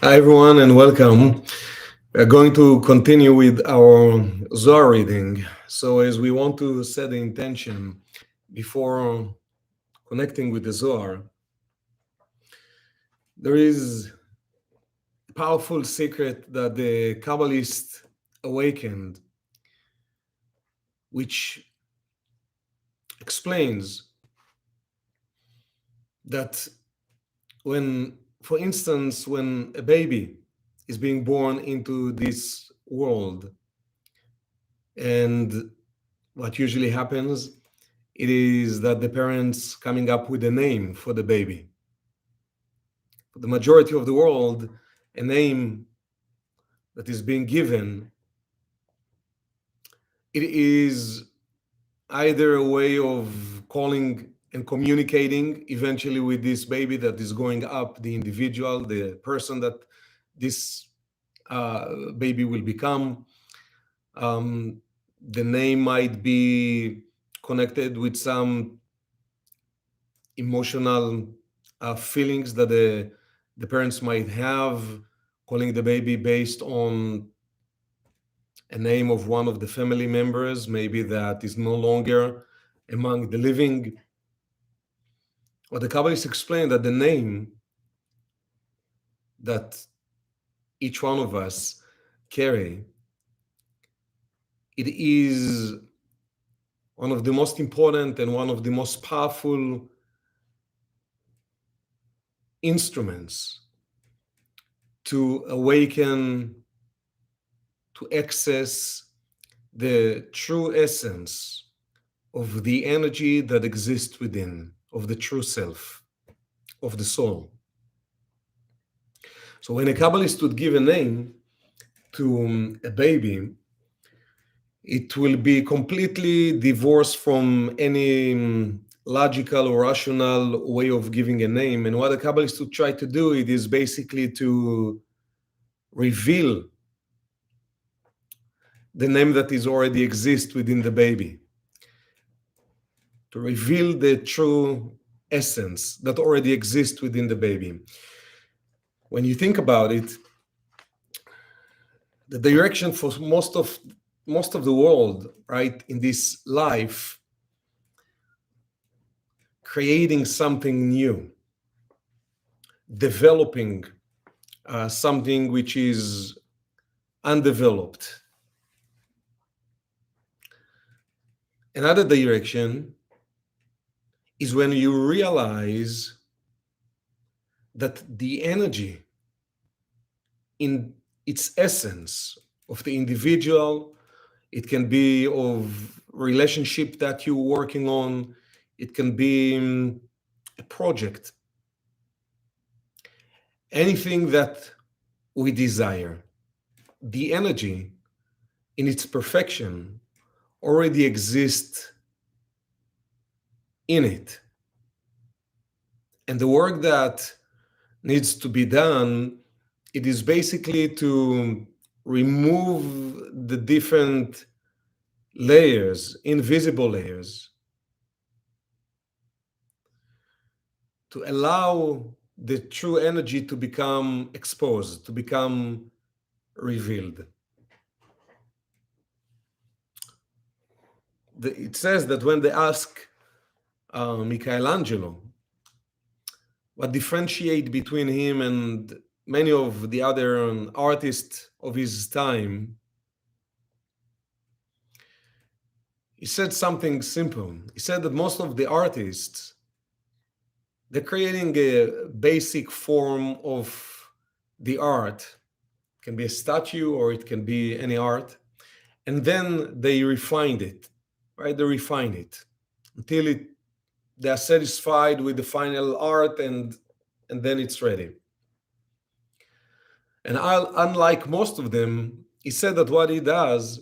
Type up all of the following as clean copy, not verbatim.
Hi, everyone, and welcome. We are going to continue with our Zohar reading. So, as we want to set the intention before connecting with the Zohar, there is a powerful secret that the Kabbalists awakened, which explains that when, for instance, when a baby is being born into this world, and what usually happens, it is that the parents coming up with a name for the baby. For the majority of the world, a name that is being given, it is either a way of calling and communicating eventually with this baby that is going up, the individual, the person that this baby will become. The name might be connected with some emotional feelings that the parents might have, calling the baby based on a name of one of the family members, maybe that is no longer among the living. What the Kabbalists explain that the name that each one of us carry, it is one of the most important and one of the most powerful instruments to awaken, to access the true essence of the energy that exists within, of the true self, of the soul. So when a Kabbalist would give a name to a baby, it will be completely divorced from any logical or rational way of giving a name. And what a Kabbalist would try to do, it is basically to reveal the name that is already exists within the baby, to reveal the true essence that already exists within the baby. When you think about it, the direction for most of the world, right, in this life, creating something new, developing something which is undeveloped. Another direction is when you realize that the energy in its essence of the individual, it can be of relationship that you're working on, it can be a project, anything that we desire. The energy in its perfection already exists in it. And the work that needs to be done, it is basically to remove the different layers, invisible layers, to allow the true energy to become exposed, to become revealed. It says that when they ask Michelangelo what differentiate between him and many of the other artists of his time, he said something simple. He said that most of the artists, they're creating a basic form of the art. It can be a statue or it can be any art. And then they refined it, right? They refine it until they are satisfied with the final art, and then it's ready. And unlike most of them, he said that what he does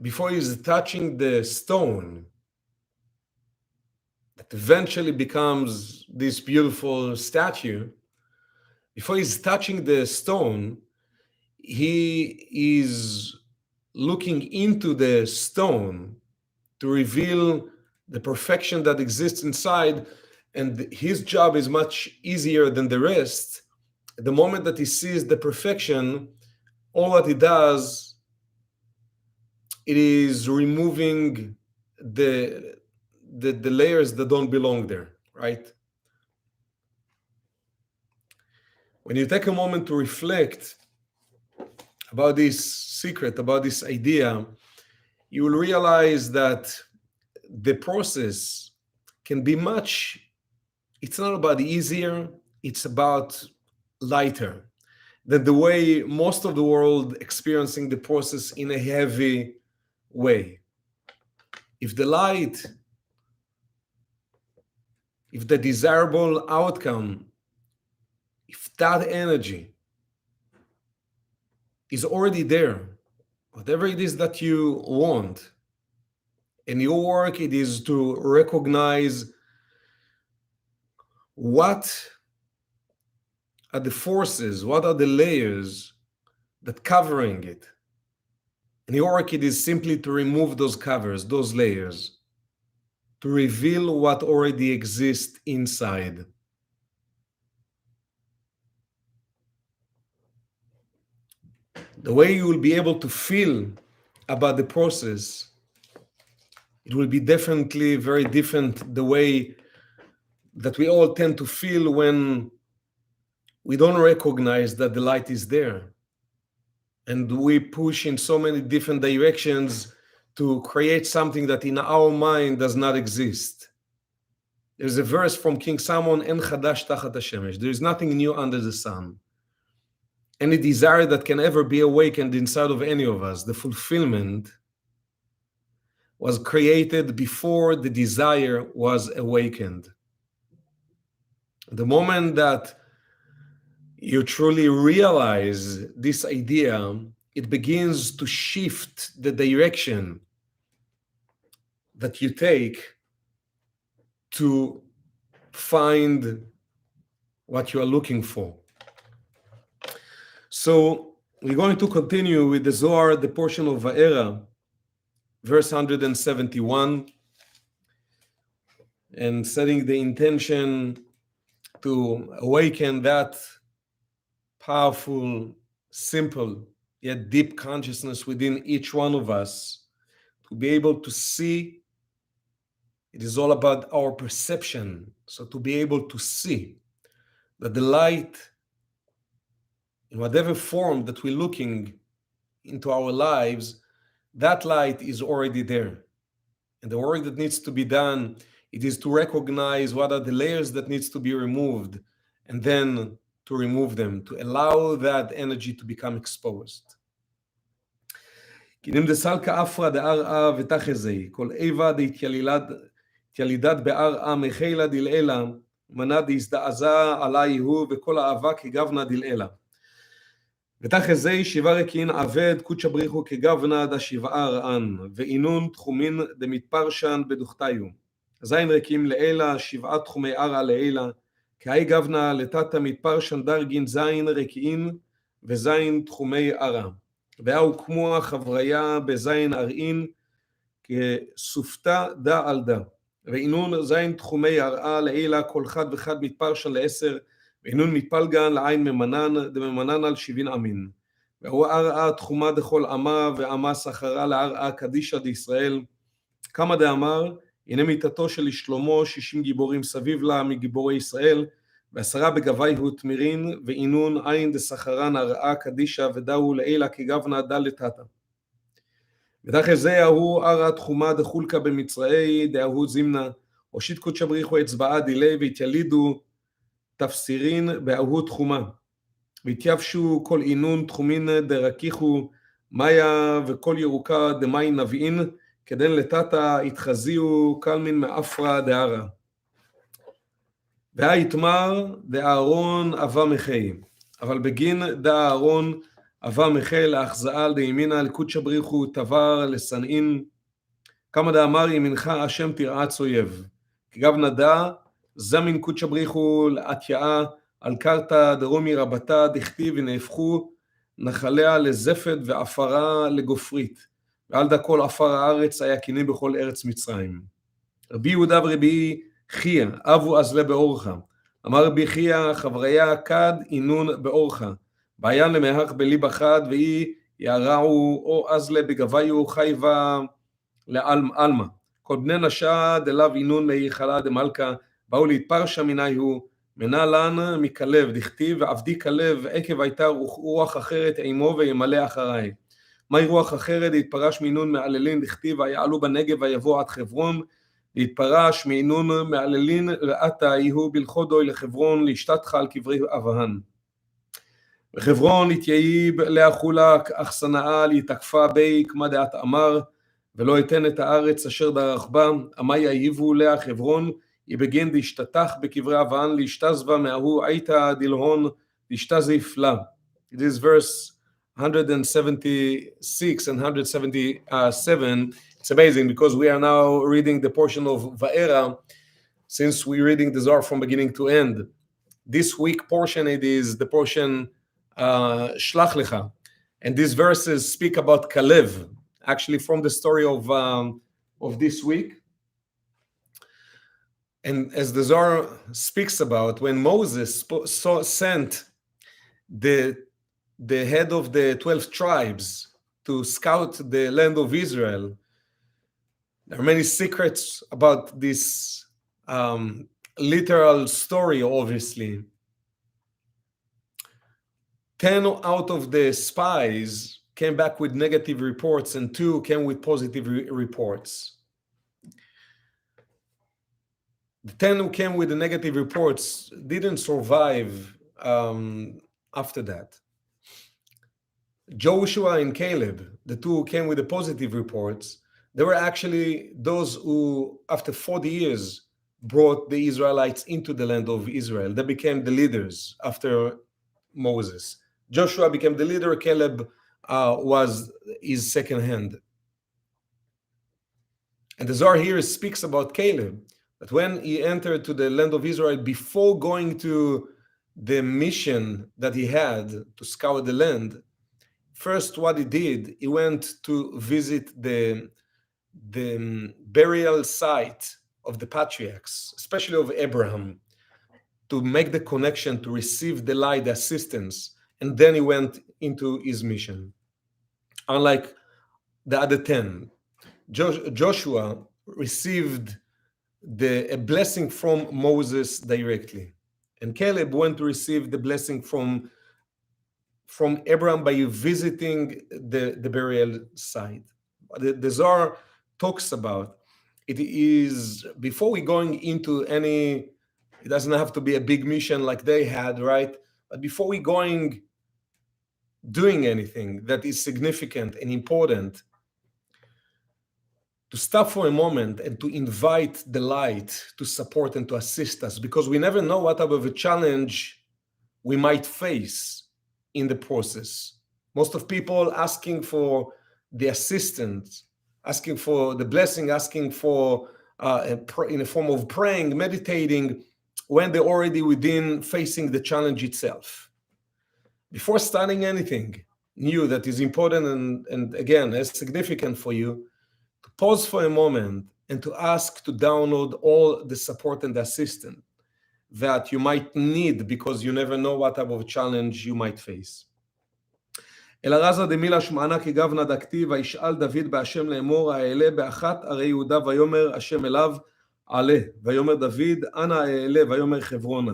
before he's touching the stone that eventually becomes this beautiful statue, before he's touching the stone, he is looking into the stone to reveal the perfection that exists inside. And his job is much easier than the rest At the moment that he sees the perfection, all that he does, it is removing the layers that don't belong there, right? When you take a moment to reflect about this secret, about this idea, you will realize that the process can be much, it's not about easier, it's about lighter than the way most of the world experiencing the process in a heavy way. If the light, if the desirable outcome, if that energy is already there, whatever it is that you want, and your work, it is to recognize what are the forces, what are the layers that covering it. And your work, it is simply to remove those covers, those layers, to reveal what already exists inside. The way you will be able to feel about the process, it will be definitely very different the way that we all tend to feel when we don't recognize that the light is there. And we push in so many different directions to create something that in our mind does not exist. There's a verse from King Solomon, En chadash tachat hashemesh. There is nothing new under the sun. Any desire that can ever be awakened inside of any of us, the fulfillment was created before the desire was awakened. The moment that you truly realize this idea, it begins to shift the direction that you take to find what you are looking for. So we're going to continue with the Zohar, the portion of Vaera, verse 171, and setting the intention to awaken that powerful, simple, yet deep consciousness within each one of us, to be able to see. It is all about our perception. So to be able to see that the light, in whatever form that we're looking into our lives, that light is already there. And the work that needs to be done, it is to recognize what are the layers that needs to be removed, and then to remove them, to allow that energy to become exposed. Kinim de salka afra de ar vetachezei, kol eva de תלידת בער מחיילה דלעילה, מנה דהזדעזה עלי הוא וכל האהבה כגבנה דלעילה. ותחזי שבעה רקיעין עבד קודשא בריחו כגבנה דשבעה רען, ואינון תחומין דמתפרשן בדוכתיו. זין רקיעים לעילה, שבעה תחומי ערה לעילה, כהי גבנה לתתא מתפרשן דרגין זין רקיעין וזין תחומי ערה. והאו כמוה חבריה בזין ארעין, כסופתה דה על דה. ואינון זין תחומי הרעה לעילה כל חד וחד מתפרשן לעשר, ואינון מתפלגן לעין ממנן דממנן על 70 עמין. והוא הרעה תחומה דכל עמה ועמה שכרה להרעה קדישא דישראל. כמה דאמר, הנה מיתתו של שלמה 60 גיבורים סביב לה מגיבורי ישראל, ו10 בגבי הוא תמירין, ואינון עין דשכרן הרעה קדישא ודאו לעילה כגבנה דל לתתא. ותחזה ההוא ערה תחומה דחולקה במצראי דהוא זימנה, הושיט קודשא בריחו אצבעה דילי והתיילידו תפסירין בהוא תחומה. והתייבשו כל אינון תחומין דרקיחו מאיה וכל ירוקה דמי נביאין, כדן לתתא התחזיו קלמין מאפרה דהרה. והיתמר דאהרון אבה מחי, אבל בגין דאהרון אבה מחי להחזאה דימינה לקודשא בריחו תבר לסנאין, כמה דאמר ימינך השם תרעץ אויב, כגב נדע זמין קודשא בריחו לעתיאה על קרתא דרומי רבתה דכתיב ונהפכו נחליה לזפת ועפרה לגופרית, ועל דה כל עפר הארץ היה קינים בכל ארץ מצרים. רבי יהודה ורבי חייא אבו אזלה באורחה, אמר ביחיה חבריה כד אינון באורחה, בעיין למהך בליב אחד, ואי יערעו או אזלה בגביו חייבה לעלמה. כל בני נשה דלאו אינון מאי חלה דמלכה, באו להתפרשה מניהו, מנה לן מכלב, דכתיב ועבדי כלב עקב הייתה רוח אחרת עמו וימלא אחריי. מהי רוח אחרת? להתפרש מינון מעללין, דכתיב ויעלו בנגב ויבוא עד חברון, להתפרש מינון מעללין ראתה יהיו בלכודוי לחברון להשתתך על קברי אבהן. וחברון התייעיב לאכולה אכסנאה להתקפה בי כמה דעת אמר, ולא אתן את הארץ אשר דרך בה, אמה יאיבו לה חברון, יבגן דשתתך בקברי אבהן להשתזבה מההוא הייתה דלהון להשתזף לה. It is verse 176 and 177. It's amazing because we are now reading the portion of Vaera since we're reading the Zohar from beginning to end. This week portion, it is the portion Shlach Lecha, and these verses speak about Kalev, actually from the story of this week. And as the Zohar speaks about, when Moses sent the head of the 12 tribes to scout the land of Israel, there are many secrets about this literal story, obviously. 10 out of the spies came back with negative reports and 2 came with positive reports. The 10 who came with the negative reports didn't survive after that. Joshua and Caleb, the 2 who came with the positive reports, they were actually those who, after 40 years, brought the Israelites into the land of Israel. They became the leaders after Moses. Joshua became the leader, Caleb was his second hand. And the Zohar here speaks about Caleb, that when he entered to the land of Israel, before going to the mission that he had to scour the land, first what he did, he went to visit the burial site of the patriarchs, especially of Abraham, to make the connection, to receive the light, the assistance, and then he went into his mission. Unlike the other 10, Joshua received a blessing from Moses directly, and Caleb went to receive the blessing from Abraham by visiting the burial site. The Zohar talks about it is before we going into any, it doesn't have to be a big mission like they had, right? But before we doing anything that is significant and important, to stop for a moment and to invite the light to support and to assist us, because we never know what type of a challenge we might face in the process. Most of people asking for the assistance, asking for the blessing, asking for in a form of praying, meditating, when they're already within facing the challenge itself. Before starting anything new that is important and again, as significant for you, to pause for a moment and to ask to download all the support and the assistance that you might need, because you never know what type of challenge you might face. אלא רזה דמילה שמענה כגבנה דקתי, וישאל דוד בהשם לאמור, האעלה באחת ערי יהודה, ויאמר השם אליו, עלה, ויאמר דוד, אנא האעלה, ויאמר חברונה.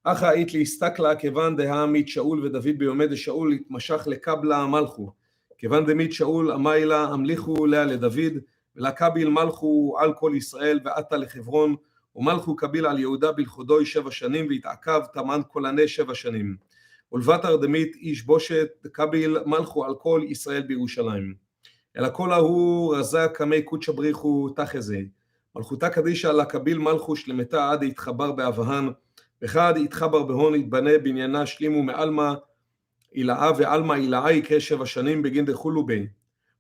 אחא היית להסתכלה, כיוון דהעמית שאול ודוד ביומי דשאול, התמשך לקבלה מלכו, כיוון דמית שאול אמיילה, המליכו לה לדוד, ולקביל מלכו על כל ישראל, ועתה לחברון, ומלכו קביל על יהודה בלכודוי 7 שנים, והתעכב תמן קולני 7 שנים. ולבטר דמית איש בושת קביל מלכו על כל ישראל בירושלים. אלא כל ההוא רזה כמי קודש בריחו תחזה. מלכותה קדישה לה קביל מלכו שלמתה עד התחבר באבהן, וחד התחבר בהון התבנה בניינה שלימו מעלמה אילאה ועלמה אילאה יקרה 7 שנים בגין דחולו בי.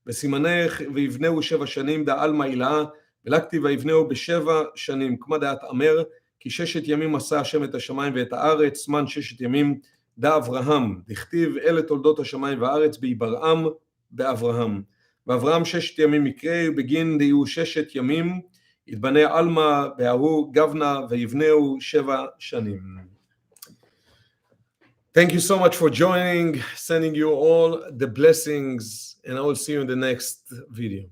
וסימנך ויבנהו 7 שנים דעלמה אילאה, ולקתי ויבנהו ב7 שנים, כמה דעת אמר, כי 6 ימים עשה השם את השמיים ואת הארץ, זמן 6 ימים דא אברהם, דכתיב אלה תולדות השמיים והארץ ביברעם באברהם. ואברהם 6 ימים יקרה, ובגין דיהו 6 ימים יתבנה עלמא בההוא גבנה ויבנהו 7 שנים. Thank you so much for joining. Sending you all the blessings, and I will see you in the next video.